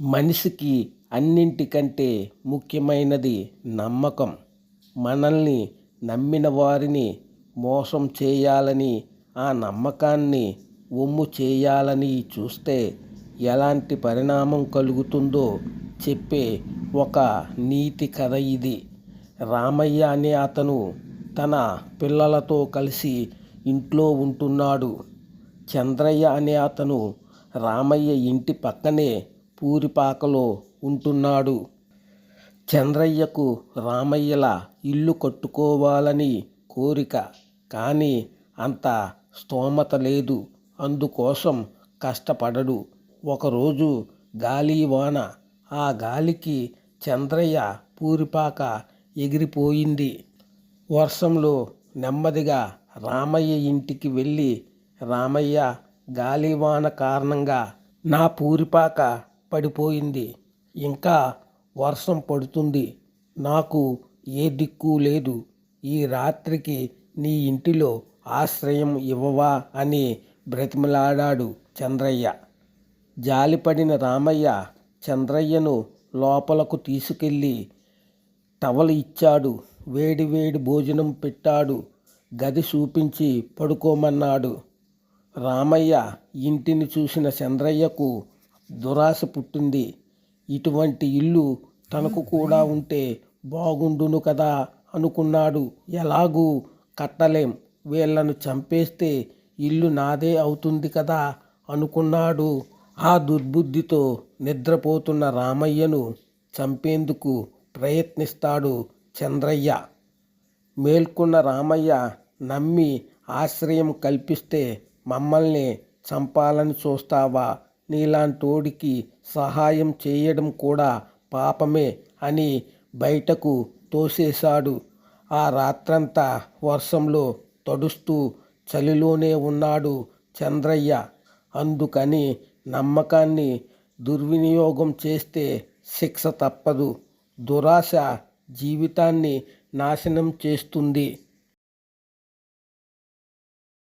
మనిషికి అన్నింటికంటే ముఖ్యమైనది నమ్మకం. మనల్ని నమ్మిన వారిని మోసం చేయాలని, ఆ నమ్మకాన్ని వమ్ము చేయాలని చూస్తే ఎలాంటి పరిణామం కలుగుతుందో చెప్పే ఒక నీతి కథ ఇది. రామయ్య అనే అతను తన పిల్లలతో కలిసి ఇంట్లో ఉంటున్నాడు. చంద్రయ్య అనే అతను రామయ్య ఇంటి పక్కనే పూరిపాకలో ఉంటున్నాడు. చంద్రయ్యకు రామయ్యల ఇల్లు కట్టుకోవాలని కోరిక, కానీ అంత స్తోమత లేదు. అందుకోసం కష్టపడడు. ఒకరోజు గాలి వాన, ఆ గాలికి చంద్రయ్య పూరిపాక ఎగిరిపోయింది. వర్షంలో నెమ్మదిగా రామయ్య ఇంటికి వెళ్ళి, రామయ్య, గాలివాన కారణంగా నా పూరిపాక పడిపోయింది. ఇంకా వర్షం పడుతుంది. నాకు ఏ దిక్కు లేదు. ఈ రాత్రికి నీ ఇంటిలో ఆశ్రయం ఇవ్వవా అని బ్రతిమలాడాడు చంద్రయ్య. జాలిపడిన రామయ్య చంద్రయ్యను లోపలకు తీసుకెళ్ళి టవల్ ఇచ్చాడు. వేడి వేడి భోజనం పెట్టాడు. గది చూపించి పడుకోమన్నాడు. రామయ్య ఇంటిని చూసిన చంద్రయ్యకు దురాశ పుట్టింది. ఇటువంటి ఇల్లు తనకు కూడా ఉంటే బాగుండును కదా అనుకున్నాడు. ఎలాగూ కట్టలేం, వీళ్లను చంపేస్తే ఇల్లు నాదే అవుతుంది కదా అనుకున్నాడు. ఆ దుర్బుద్ధితో నిద్రపోతున్న రామయ్యను చంపేందుకు ప్రయత్నిస్తాడు చంద్రయ్య. మేల్కొన్న రామయ్య నమ్మి ఆశ్రయం కల్పిస్తే మమ్మల్ని చంపాలని చూస్తావా? నీలాంటోడికి సహాయం చేయడం కూడా పాపమే అని బయటకు తోసేశాడు. ఆ రాత్రంతా వర్షంలో తడుస్తూ చలిలోనే ఉన్నాడు చంద్రయ్య. అందుకని నమ్మకాన్ని దుర్వినియోగం చేస్తే శిక్ష తప్పదు. దురాశ జీవితాన్ని నాశనం చేస్తుంది.